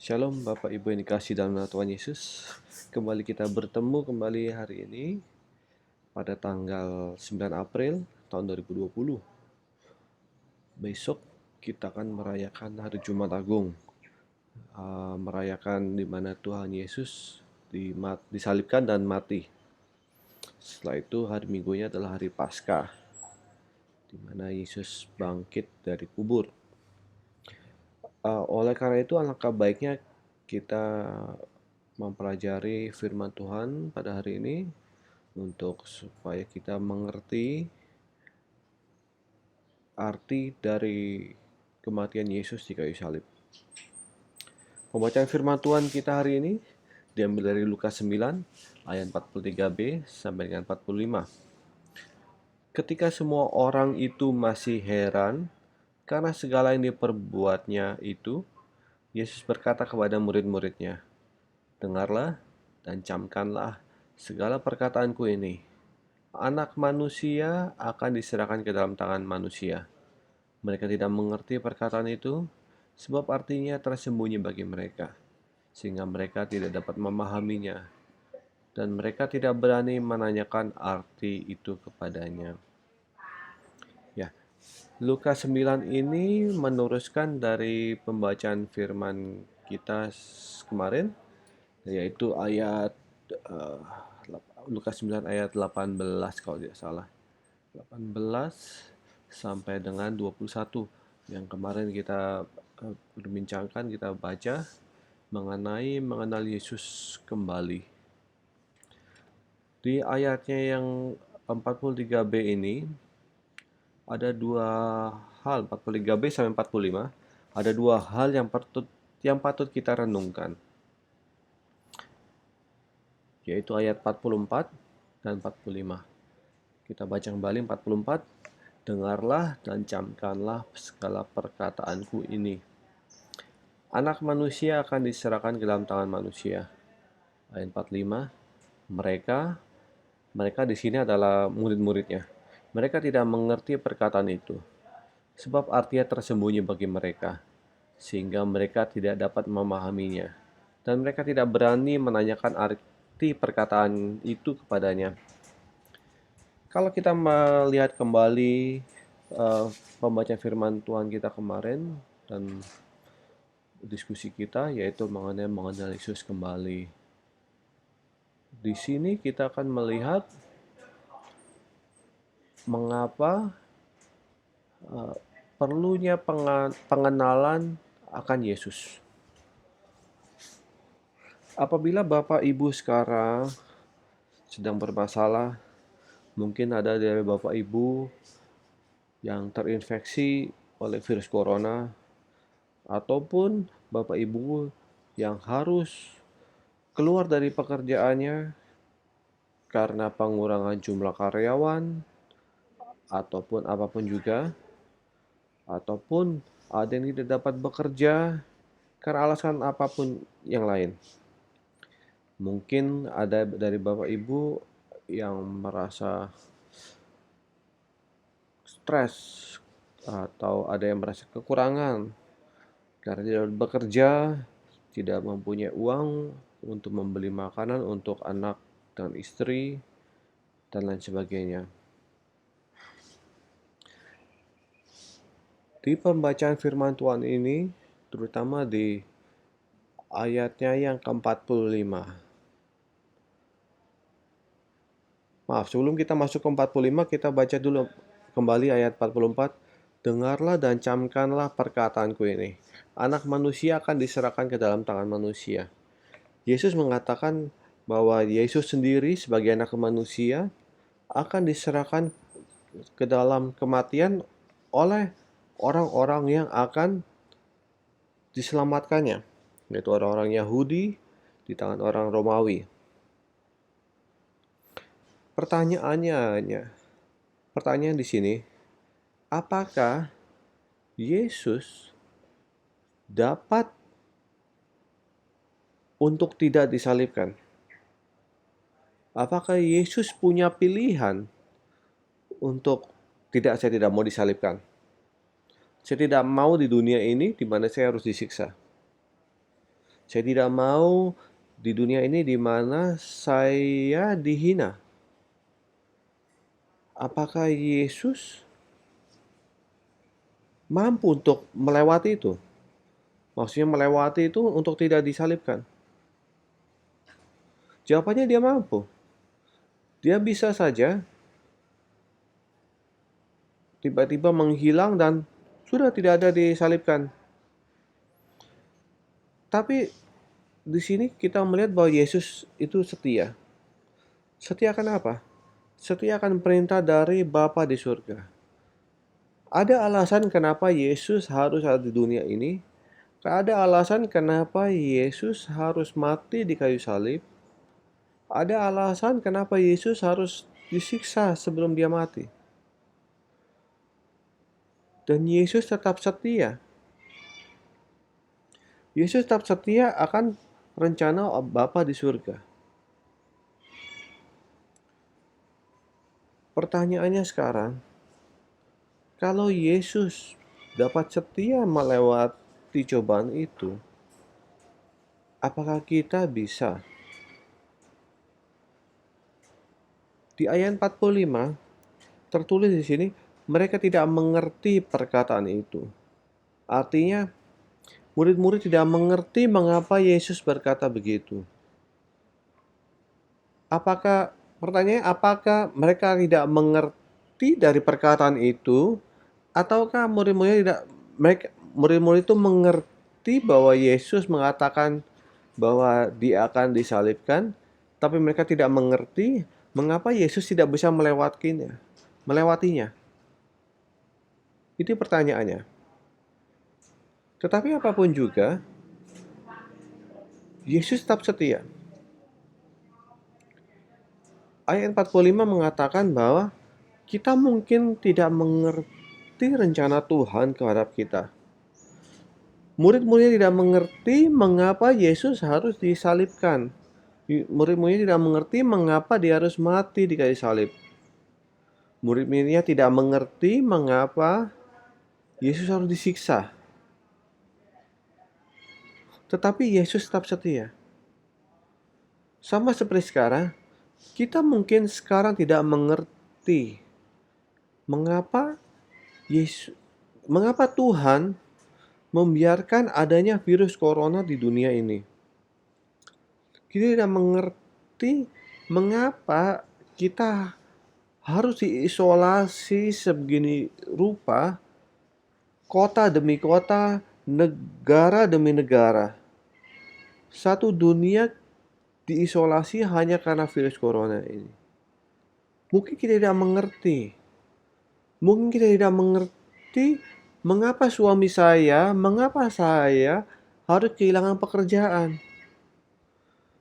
Shalom Bapak Ibu yang dikasihi dalam nama Tuhan Yesus. Kembali kita bertemu kembali hari ini pada tanggal 9 April tahun 2020. Besok kita akan merayakan Hari Jumat Agung. Merayakan di mana Tuhan Yesus disalibkan dan mati. Setelah itu hari Minggunya adalah hari Paskah, di mana Yesus bangkit dari kubur. Oleh karena itu alangkah baiknya kita mempelajari firman Tuhan pada hari ini untuk supaya kita mengerti arti dari kematian Yesus di kayu salib. Pembacaan firman Tuhan kita hari ini diambil dari Lukas 9 ayat 43b sampai dengan 45. Ketika semua orang itu masih heran karena segala yang diperbuatnya itu, Yesus berkata kepada murid-muridnya, "Dengarlah dan camkanlah segala perkataanku ini. Anak manusia akan diserahkan ke dalam tangan manusia. Mereka tidak mengerti perkataan itu, sebab artinya tersembunyi bagi mereka, sehingga mereka tidak dapat memahaminya, dan mereka tidak berani menanyakan arti itu kepadanya." Ya, Lukas 9 ini meneruskan dari pembacaan firman kita kemarin, yaitu ayat uh, Lukas 9 ayat 18 kalau tidak salah. 18 sampai dengan 21 yang kemarin kita perbincangkan, kita baca mengenai mengenal Yesus kembali. Di ayatnya yang 43b ini ada dua hal, 43b sampai 45, ada dua hal yang patut kita renungkan, yaitu ayat 44 dan 45. Kita baca kembali 44. Dengarlah dan camkanlah segala perkataanku ini. Anak manusia akan diserahkan ke dalam tangan manusia. Ayat 45. Mereka di sini adalah murid-muridnya. Mereka tidak mengerti perkataan itu, sebab artinya tersembunyi bagi mereka, sehingga mereka tidak dapat memahaminya, dan mereka tidak berani menanyakan arti perkataan itu kepadanya. Kalau kita melihat kembali pembacaan firman Tuhan kita kemarin dan diskusi kita, yaitu mengenai mengenal Yesus kembali. Di sini kita akan melihat mengapa perlunya pengenalan akan Yesus. Apabila Bapak Ibu sekarang sedang bermasalah, mungkin ada dari Bapak Ibu yang terinfeksi oleh virus corona, ataupun Bapak Ibu yang harus keluar dari pekerjaannya karena pengurangan jumlah karyawan, ataupun apapun juga, ataupun ada yang tidak dapat bekerja karena alasan apapun yang lain. Mungkin ada dari Bapak Ibu yang merasa stres, atau ada yang merasa kekurangan karena tidak bekerja, tidak mempunyai uang untuk membeli makanan untuk anak dan istri, dan lain sebagainya. Di pembacaan firman Tuhan ini, terutama di ayatnya yang ke-45. Maaf, sebelum kita masuk ke 45, kita baca dulu kembali ayat 44. Dengarlah dan camkanlah perkataanku ini. Anak manusia akan diserahkan ke dalam tangan manusia. Yesus mengatakan bahwa Yesus sendiri sebagai anak manusia akan diserahkan ke dalam kematian oleh orang-orang yang akan diselamatkannya, yaitu orang-orang Yahudi di tangan orang Romawi. Pertanyaan di sini, apakah Yesus dapat untuk tidak disalibkan? Apakah Yesus punya pilihan untuk saya tidak mau disalibkan? Saya tidak mau di dunia ini di mana saya harus disiksa. Saya tidak mau di dunia ini di mana saya dihina. Apakah Yesus mampu untuk melewati itu? Maksudnya melewati itu untuk tidak disalibkan. Jawabannya dia mampu. Dia bisa saja tiba-tiba menghilang dan sudah tidak ada disalibkan. Tapi di sini kita melihat bahwa Yesus itu setia. Setia akan apa? Setia akan perintah dari Bapa di surga. Ada alasan kenapa Yesus harus ada di dunia ini. Ada alasan kenapa Yesus harus mati di kayu salib. Ada alasan kenapa Yesus harus disiksa sebelum dia mati. Dan Yesus tetap setia. Yesus tetap setia akan rencana Bapa di surga. Pertanyaannya sekarang, kalau Yesus dapat setia melewati cobaan itu, apakah kita bisa? Di ayat 45 tertulis di sini, mereka tidak mengerti perkataan itu. Artinya, murid-murid tidak mengerti mengapa Yesus berkata begitu. Pertanyaannya, apakah mereka tidak mengerti dari perkataan itu, ataukah murid-murid itu mengerti bahwa Yesus mengatakan bahwa dia akan disalibkan, tapi mereka tidak mengerti mengapa Yesus tidak bisa melewatinya. Itu pertanyaannya. Tetapi apapun juga, Yesus tetap setia. Ayat 45 mengatakan bahwa kita mungkin tidak mengerti rencana Tuhan terhadap kita. Murid-muridnya tidak mengerti mengapa Yesus harus disalibkan. Murid-muridnya tidak mengerti mengapa dia harus mati di kayu salib. Murid-muridnya tidak mengerti mengapa Yesus harus disiksa. Tetapi Yesus tetap setia. Sama seperti sekarang, kita mungkin sekarang tidak mengerti mengapa Tuhan membiarkan adanya virus corona di dunia ini. Kita tidak mengerti mengapa kita harus diisolasi sebegini rupa, kota demi kota, negara demi negara. Satu dunia diisolasi hanya karena virus corona ini. Mungkin kita tidak mengerti. Mungkin kita tidak mengerti mengapa mengapa saya harus kehilangan pekerjaan.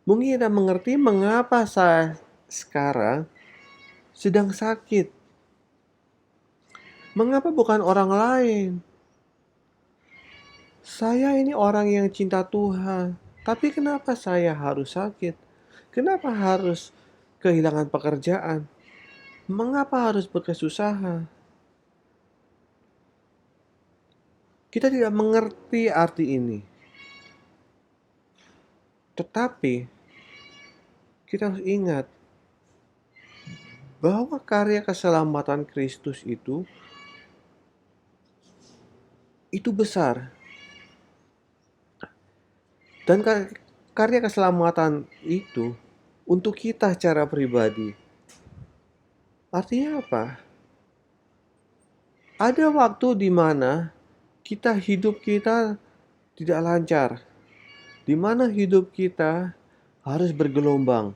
Mungkin kita mengerti mengapa saya sekarang sedang sakit. Mengapa bukan orang lain? Saya ini orang yang cinta Tuhan. Tapi kenapa saya harus sakit? Kenapa harus kehilangan pekerjaan? Mengapa harus berkesusahan? Kita tidak mengerti arti ini. Tetapi kita harus ingat bahwa karya keselamatan Kristus itu besar. Dan karya keselamatan itu untuk kita secara pribadi. Artinya apa? Ada waktu di mana hidup kita tidak lancar. Di mana hidup kita harus bergelombang.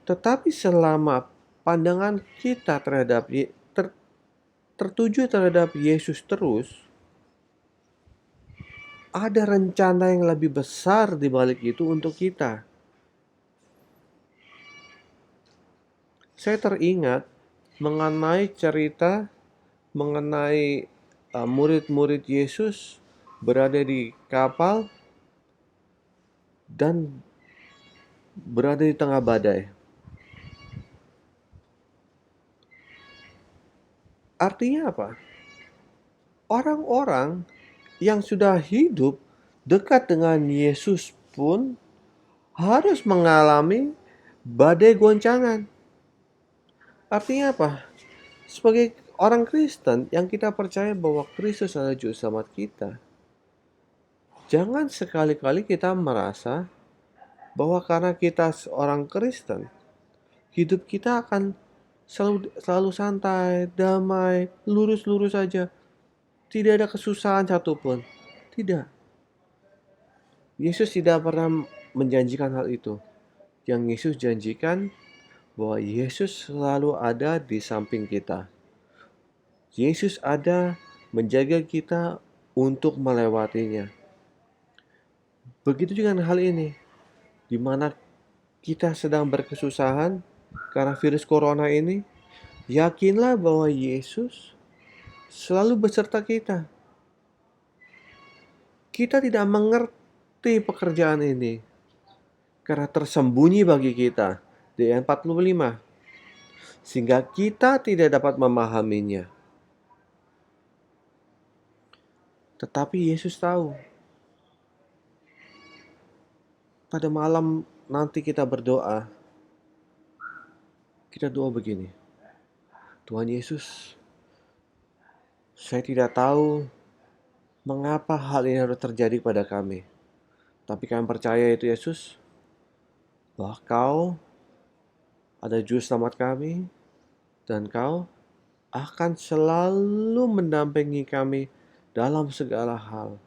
Tetapi selama pandangan kita tertuju terhadap Yesus terus, ada rencana yang lebih besar di balik itu untuk kita. Saya teringat mengenai cerita mengenai murid-murid Yesus berada di kapal dan berada di tengah badai. Artinya apa? Orang-orang yang sudah hidup dekat dengan Yesus pun harus mengalami badai goncangan. Artinya apa? Sebagai orang Kristen yang kita percaya bahwa Kristus adalah juru selamat kita, jangan sekali-kali kita merasa bahwa karena kita seorang Kristen, hidup kita akan selalu santai, damai, lurus-lurus saja. Tidak ada kesusahan satupun. Tidak. Yesus tidak pernah menjanjikan hal itu. Yang Yesus janjikan bahwa Yesus selalu ada di samping kita. Yesus ada menjaga kita untuk melewatinya. Begitu juga dengan hal ini, di mana kita sedang berkesusahan karena virus corona ini, yakinlah bahwa Yesus selalu beserta kita. Kita tidak mengerti pekerjaan ini karena tersembunyi bagi kita di ayat 45, sehingga kita tidak dapat memahaminya. Tetapi Yesus tahu. Pada malam nanti kita berdoa, kita doa begini, Tuhan Yesus, saya tidak tahu mengapa hal ini harus terjadi pada kami. Tapi kami percaya itu Yesus, bahwa Kau ada juru selamat kami, dan Kau akan selalu mendampingi kami dalam segala hal.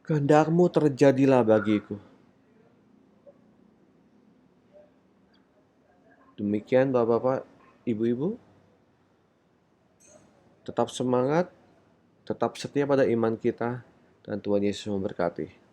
Kehendak-Mu terjadilah bagiku. Demikian Bapak-bapak, Ibu-ibu, tetap semangat, tetap setia pada iman kita, dan Tuhan Yesus memberkati.